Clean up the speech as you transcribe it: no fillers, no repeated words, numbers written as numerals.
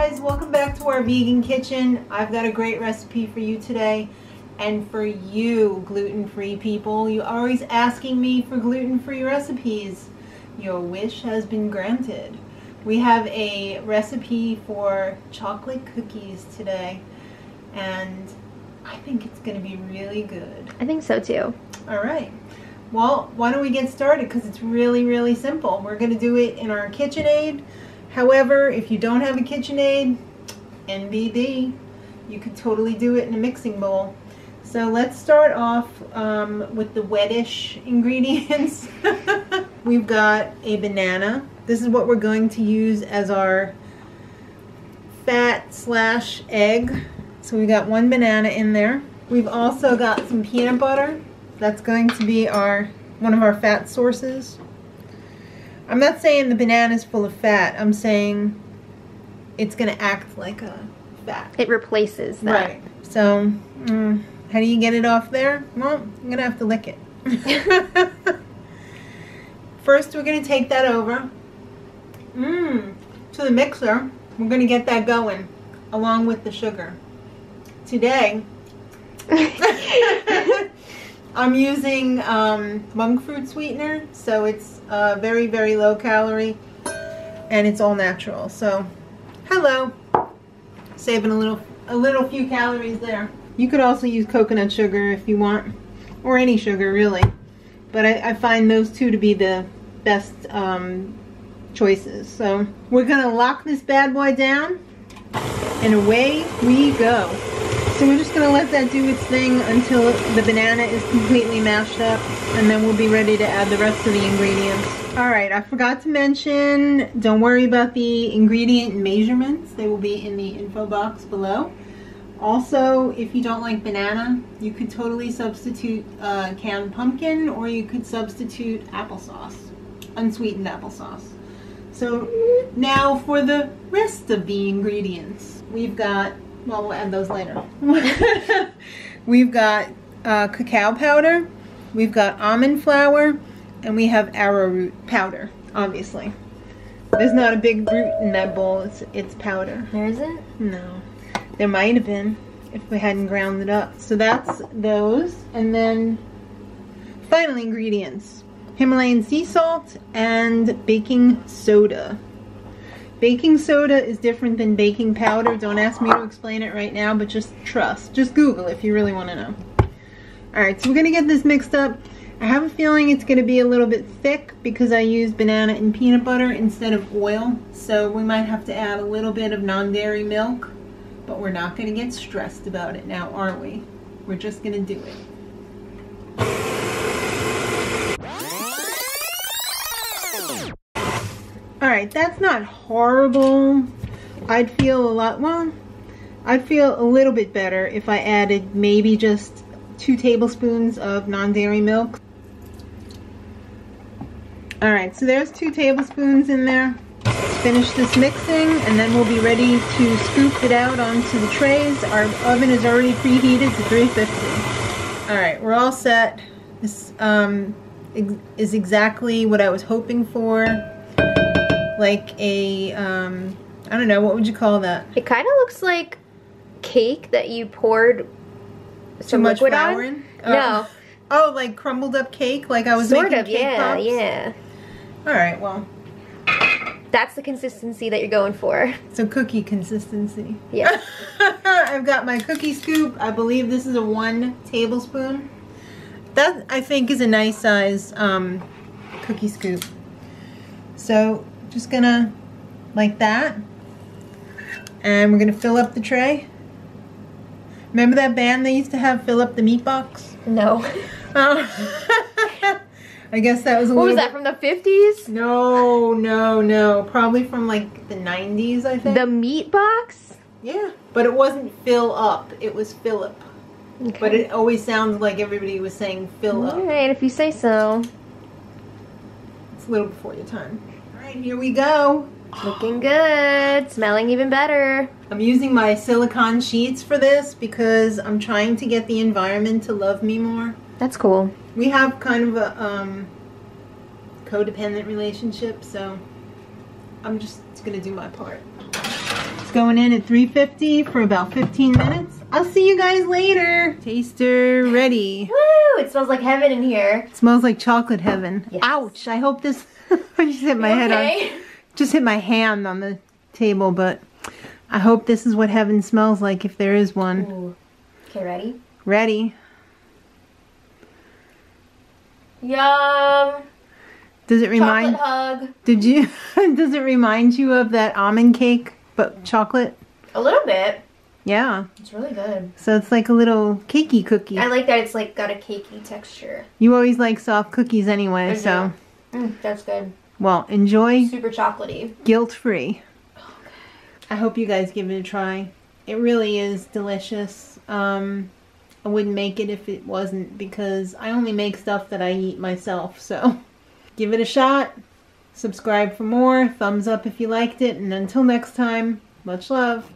guys, welcome back to our vegan kitchen. I've got a great recipe for you today, and for you gluten-free people. You're always asking me for gluten-free recipes. Your wish has been granted. We have a recipe for chocolate cookies today, and I think it's going to be really good. I think so too. All right. Well, why don't we get started, because it's really simple. We're going to do it in our KitchenAid. However, if you don't have a KitchenAid, NBD, you could totally do it in a mixing bowl. So let's start off with the wettish ingredients. We've got a banana. This is what we're going to use as our fat/egg. So we got one banana in there. We've also got some peanut butter. That's going to be one of our fat sources. I'm not saying the banana is full of fat. I'm saying it's going to act like a fat. It replaces that. Right. So, how do you get it off there? Well, I'm going to have to lick it. First, we're going to take that over to the mixer. We're going to get that going along with the sugar. Today, I'm using Monkfruit sweetener, so it's very low calorie, and it's all natural. So, hello, saving a little few calories there. You could also use coconut sugar if you want, or any sugar really, but I find those two to be the best choices. So we're gonna lock this bad boy down, and away we go. So we're just going to let that do its thing until the banana is completely mashed up, and then we'll be ready to add the rest of the ingredients. Alright, I forgot to mention, don't worry about the ingredient measurements. They will be in the info box below. Also, if you don't like banana, you could totally substitute canned pumpkin, or you could substitute applesauce, unsweetened applesauce. So now for the rest of the ingredients. We've got, well, we'll add those later. We've got cacao powder, we've got almond flour, and we have arrowroot powder, obviously. There's not a big root in that bowl, it's powder. There isn't? No. There might have been if we hadn't ground it up. So that's those. And then final ingredients. Himalayan sea salt and baking soda. Baking soda is different than baking powder. Don't ask me to explain it right now, but just trust. Just Google if you really want to know. Alright, so we're going to get this mixed up. I have a feeling it's going to be a little bit thick because I used banana and peanut butter instead of oil. So we might have to add a little bit of non-dairy milk, but we're not going to get stressed about it now, are we? We're just going to do it. Alright, that's not horrible. I'd feel a little bit better if I added maybe just 2 tablespoons of non-dairy milk. Alright, so there's 2 tablespoons in there. Let's finish this mixing, and then we'll be ready to scoop it out onto the trays. Our oven is already preheated to 350. Alright, we're all set. This is exactly what I was hoping for. Like a, I don't know, what would you call that? It kind of looks like cake that you poured some liquid on. In? No. Oh, like crumbled up cake? Like I was making cake pops? Yeah. Alright, well. That's the consistency that you're going for. So cookie consistency. Yeah. I've got my cookie scoop. I believe this is a 1 tablespoon. That, I think, is a nice size cookie scoop. So, just gonna, like that. And we're gonna fill up the tray. Remember that band they used to have, fill up the meat box? No. Oh. I guess that was a What little was that, from the 50s? No. Probably from like the 90s, I think. The meat box? Yeah. But it wasn't fill up, it was Philip. Okay. But it always sounds like everybody was saying fill up. Alright, if you say so. It's a little before your time. Alright, here we go. Looking good. Smelling even better. I'm using my silicone sheets for this because I'm trying to get the environment to love me more. That's cool. We have kind of a codependent relationship, so I'm just gonna do my part. going in at 350 for about 15 minutes. I'll see you guys later. Taster ready. Woo! It smells like heaven in here. It smells like chocolate heaven. Yes. Ouch! I hope this. I just hit my head on. Just hit my hand on the table, but I hope this is what heaven smells like if there is one. Ooh. Okay, ready? Ready. Yum. Does it remind? Chocolate hug. Did you? Does it remind you of that almond cake, but chocolate? A little bit. Yeah. It's really good. So it's like a little cakey cookie. I like that it's like got a cakey texture. You always like soft cookies anyway, so. That's good. Well, enjoy. Super chocolatey. Guilt-free. Okay. I hope you guys give it a try. It really is delicious. I wouldn't make it if it wasn't, because I only make stuff that I eat myself, so. Give it a shot. Subscribe for more. Thumbs up if you liked it. And until next time, much love.